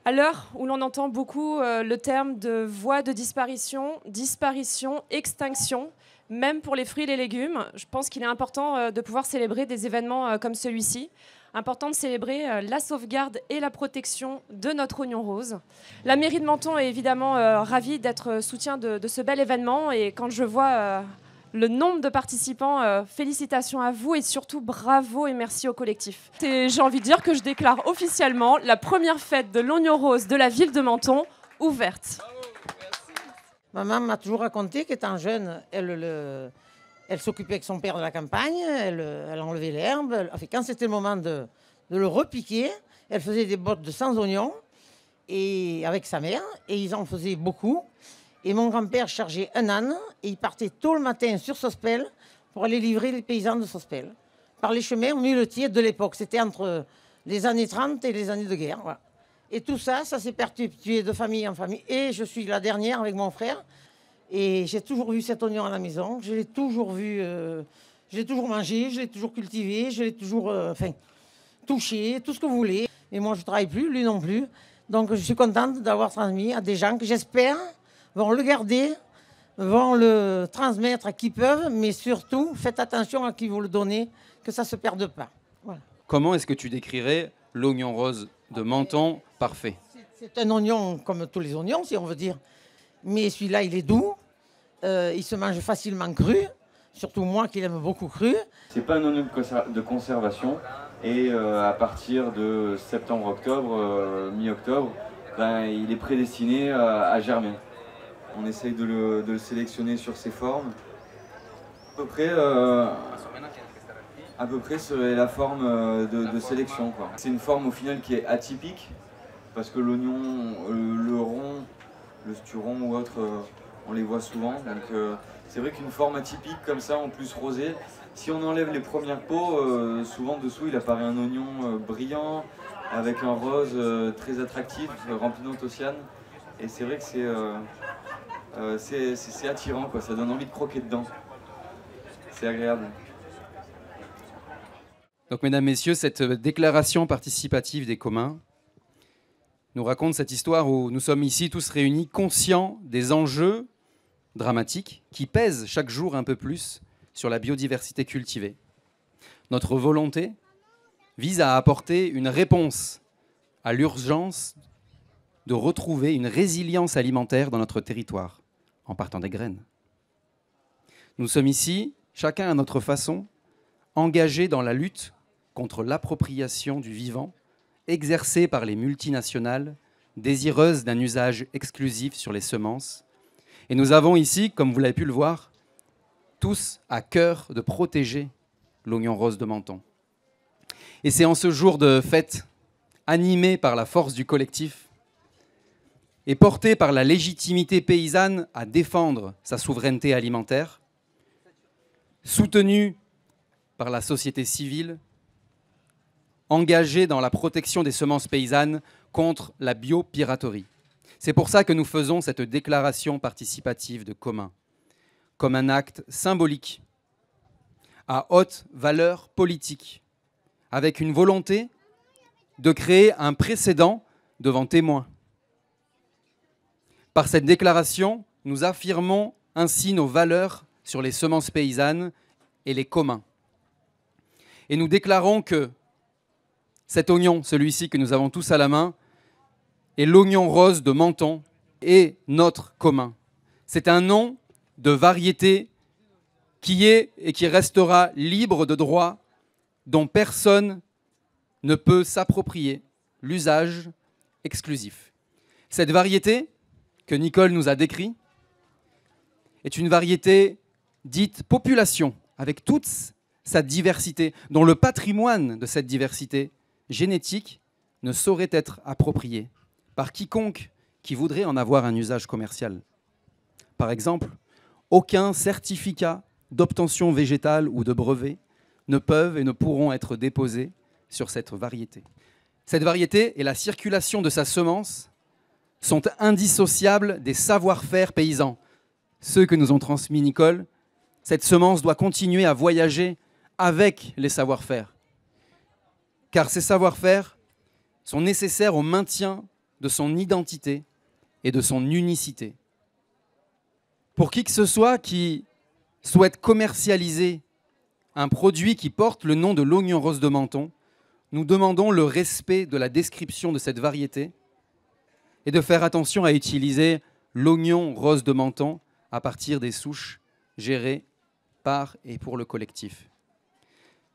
À l'heure où l'on entend beaucoup le terme de voie de disparition, extinction, même pour les fruits et les légumes, je pense qu'il est important de pouvoir célébrer des événements comme celui-ci. Important de célébrer la sauvegarde et la protection de notre oignon rose. La mairie de Menton est évidemment ravie d'être soutien de ce bel événement. Et quand je vois le nombre de participants, félicitations à vous et surtout bravo et merci au collectif. J'ai envie de dire que je déclare officiellement la première fête de l'oignon rose de la ville de Menton ouverte. Maman m'a toujours raconté qu'étant jeune, elle s'occupait avec son père de la campagne, elle enlevait l'herbe. Enfin, quand c'était le moment de le repiquer, elle faisait des bottes de 100 oignons et, avec sa mère, et ils en faisaient beaucoup. Et mon grand-père chargeait un âne et il partait tôt le matin sur Sospel pour aller livrer les paysans de Sospel. Par les chemins muletiers de l'époque. C'était entre les années 30 et les années de guerre. Voilà. Et tout ça, ça s'est perpétué de famille en famille. Et je suis la dernière avec mon frère. Et j'ai toujours vu cet oignon à la maison. Je l'ai toujours vu, je l'ai toujours mangé, je l'ai toujours cultivé, je l'ai toujours touché, tout ce que vous voulez. Et moi, je ne travaille plus, lui non plus. Donc, je suis contente d'avoir transmis à des gens que j'espère vont le garder, vont le transmettre à qui peuvent, mais surtout, faites attention à qui vous le donnez, que ça ne se perde pas. Voilà. Comment est-ce que tu décrirais l'oignon rose de Menton parfait? C'est un oignon comme tous les oignons, si on veut dire. Mais celui-là, il est doux, il se mange facilement cru, surtout moi qui l'aime beaucoup cru. C'est pas un oignon de conservation, et à partir de septembre-octobre, mi-octobre, il est prédestiné à germer. On essaye de le sélectionner sur ses formes. À peu près serait la forme de sélection, quoi. C'est une forme au final qui est atypique, parce que l'oignon, le rond, le sturon ou autre, on les voit souvent. Donc c'est vrai qu'une forme atypique comme ça, en plus rosée, si on enlève les premières peaux, souvent dessous il apparaît un oignon brillant, avec un rose très attractif, rempli d'anthocyanes. Et c'est vrai que c'est attirant, quoi. Ça donne envie de croquer dedans. C'est agréable. Donc, mesdames, messieurs, cette déclaration participative des communs nous raconte cette histoire où nous sommes ici tous réunis, conscients des enjeux dramatiques qui pèsent chaque jour un peu plus sur la biodiversité cultivée. Notre volonté vise à apporter une réponse à l'urgence de retrouver une résilience alimentaire dans notre territoire, en partant des graines. Nous sommes ici, chacun à notre façon, engagés dans la lutte contre l'appropriation du vivant exercée par les multinationales désireuses d'un usage exclusif sur les semences. Et nous avons ici, comme vous l'avez pu le voir, tous à cœur de protéger l'oignon rose de Menton. Et c'est en ce jour de fête, animé par la force du collectif et porté par la légitimité paysanne à défendre sa souveraineté alimentaire, soutenu par la société civile, engagée dans la protection des semences paysannes contre la biopiraterie. C'est pour ça que nous faisons cette déclaration participative de commun, comme un acte symbolique, à haute valeur politique, avec une volonté de créer un précédent devant témoins. Par cette déclaration, nous affirmons ainsi nos valeurs sur les semences paysannes et les communs. Et nous déclarons que cet oignon, celui-ci que nous avons tous à la main, est l'oignon rose de Menton et notre commun. C'est un nom de variété qui est et qui restera libre de droit, dont personne ne peut s'approprier l'usage exclusif. Cette variété que Nicole nous a décrite est une variété dite population, avec toute sa diversité, dont le patrimoine de cette diversité génétique ne saurait être approprié par quiconque qui voudrait en avoir un usage commercial. Par exemple, aucun certificat d'obtention végétale ou de brevet ne peuvent et ne pourront être déposés sur cette variété. Cette variété et la circulation de sa semence sont indissociables des savoir-faire paysans, ceux que nous ont transmis Nicole. Cette semence doit continuer à voyager avec les savoir-faire, car ces savoir-faire sont nécessaires au maintien de son identité et de son unicité. Pour qui que ce soit qui souhaite commercialiser un produit qui porte le nom de l'oignon rose de Menton, nous demandons le respect de la description de cette variété et de faire attention à utiliser l'oignon rose de Menton à partir des souches gérées par et pour le collectif.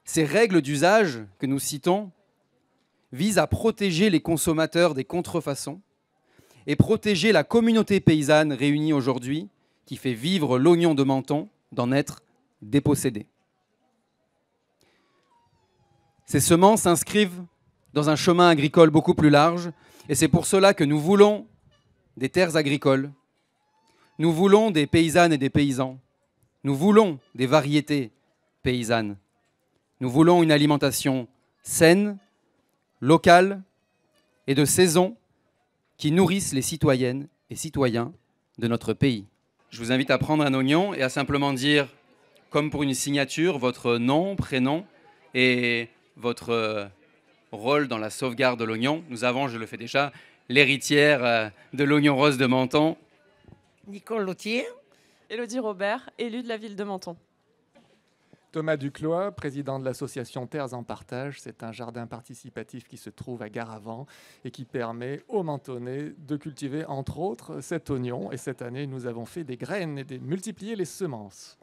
Ces règles d'usage que nous citons visent à protéger les consommateurs des contrefaçons et protéger la communauté paysanne réunie aujourd'hui qui fait vivre l'oignon de Menton d'en être dépossédé. Ces semences s'inscrivent dans un chemin agricole beaucoup plus large et c'est pour cela que nous voulons des terres agricoles, nous voulons des paysannes et des paysans, nous voulons des variétés paysannes, nous voulons une alimentation saine, locale et de saison qui nourrissent les citoyennes et citoyens de notre pays. Je vous invite à prendre un oignon et à simplement dire, comme pour une signature, votre nom, prénom et votre rôle dans la sauvegarde de l'oignon. Nous avons, je le fais déjà, l'héritière de l'oignon rose de Menton. Nicole Lautier. Élodie Robert, élue de la ville de Menton. Thomas Duclois, président de l'association Terres en Partage. C'est un jardin participatif qui se trouve à Garavant et qui permet aux Mentonnais de cultiver, entre autres, cet oignon. Et cette année, nous avons fait des graines et multiplié les semences.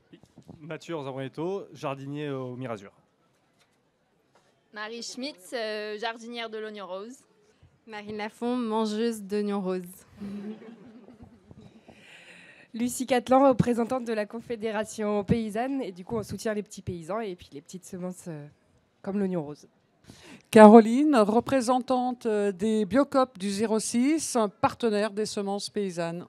Mathieu Zabronetto, jardinier au Mirazur. Marie Schmitz, jardinière de l'oignon rose. Marine Lafont, mangeuse d'oignons roses. Lucie Catlan, représentante de la Confédération paysanne. Et du coup, on soutient les petits paysans et puis les petites semences comme l'oignon rose. Caroline, représentante des Biocop du 06, partenaire des semences paysannes.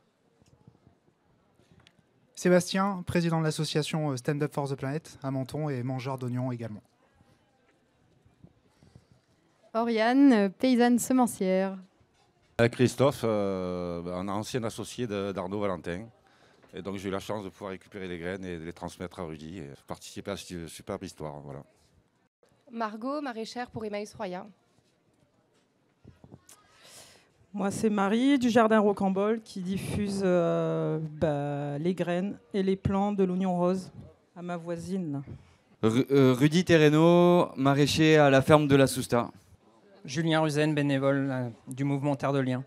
Sébastien, président de l'association Stand Up for the Planet à Menton et mangeur d'oignons également. Oriane, paysanne semencière. Christophe, un ancien associé d'Arnaud Valentin. Et donc j'ai eu la chance de pouvoir récupérer les graines et de les transmettre à Rudy et participer à cette superbe histoire. Voilà. Margot, maraîchère pour Emmaüs Roya. Moi, c'est Marie du Jardin Rocambole qui diffuse les graines et les plants de l'oignon rose à ma voisine. Rudy Terreno, maraîcher à la ferme de la Sousta. Julien Ruzen, bénévole du mouvement Terre de Liens.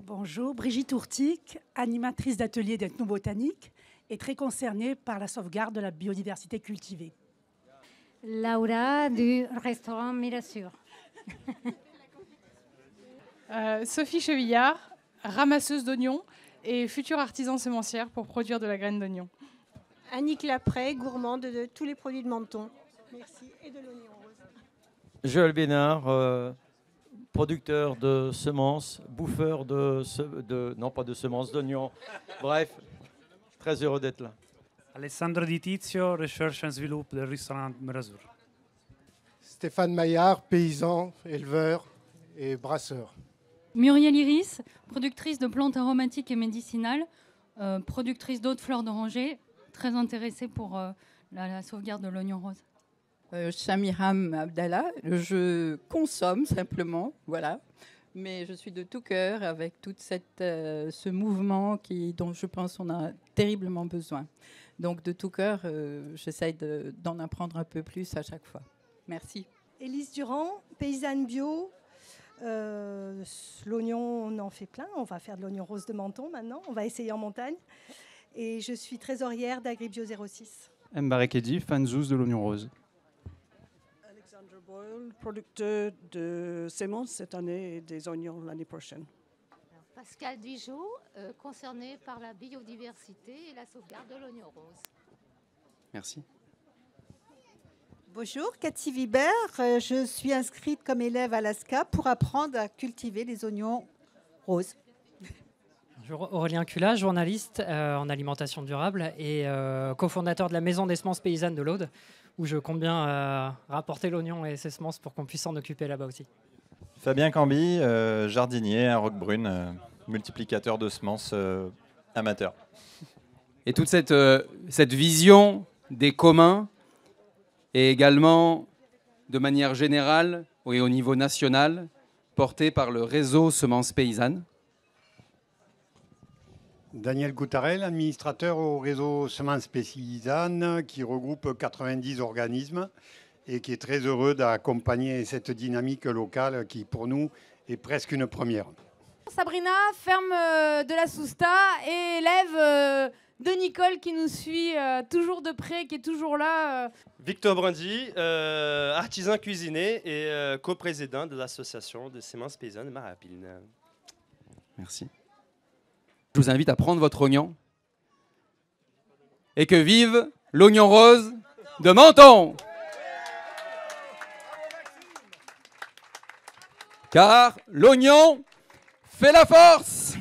Bonjour, Brigitte Ourtic, animatrice d'atelier d'ethnobotanique et très concernée par la sauvegarde de la biodiversité cultivée. Laura du restaurant Mirazur. Sophie Chevillard, ramasseuse d'oignons et future artisan semencière pour produire de la graine d'oignon. Annick Lapré, gourmande de tous les produits de Menton. Merci. Et de l'oignon rose. Joël Bénard, producteur de semences, bouffeur non pas de semences, d'oignons. Bref, très heureux d'être là. Alessandro Di Tizio, recherche et développement du restaurant Mirazur. Stéphane Maillard, paysan, éleveur et brasseur. Muriel Iris, productrice de plantes aromatiques et médicinales, productrice d'eau de fleurs d'oranger, très intéressée pour la sauvegarde de l'oignon rose. Shamiram Abdallah, je consomme simplement, voilà, mais je suis de tout cœur avec tout ce mouvement dont je pense qu'on a terriblement besoin. Donc de tout cœur, j'essaye d'en apprendre un peu plus à chaque fois. Merci. Élise Durand, paysanne bio. L'oignon, on en fait plein. On va faire de l'oignon rose de Menton maintenant. On va essayer en montagne. Et je suis trésorière d'AgriBio 06. Mbarek Eddy, fanzouz de l'oignon rose. Alexandre Boyle, producteur de semences cette année et des oignons l'année prochaine. Pascal Dijot, concerné par la biodiversité et la sauvegarde de l'oignon rose. Merci. Bonjour, Cathy Vibert. Je suis inscrite comme élève à l'ASCA pour apprendre à cultiver les oignons roses. Bonjour, Aurélien Cula, journaliste en alimentation durable et cofondateur de la Maison des semences paysannes de l'Aude, où je compte bien rapporter l'oignon et ses semences pour qu'on puisse s'en occuper là-bas aussi. Fabien Camby, jardinier à Roquebrune, multiplicateur de semences amateur. Et toute cette vision des communs et également de manière générale et au niveau national porté par le réseau Semences Paysannes. Daniel Goutarel, administrateur au réseau Semences Paysannes qui regroupe 90 organismes et qui est très heureux d'accompagner cette dynamique locale qui, pour nous, est presque une première. Sabrina, ferme de la Sousta et élève de Nicole qui nous suit toujours de près, qui est toujours là. Victor Brandy, artisan cuisinier et coprésident de l'association de semences paysannes Marapine. Merci. Je vous invite à prendre votre oignon et que vive l'oignon rose de Menton. Car l'oignon fait la force.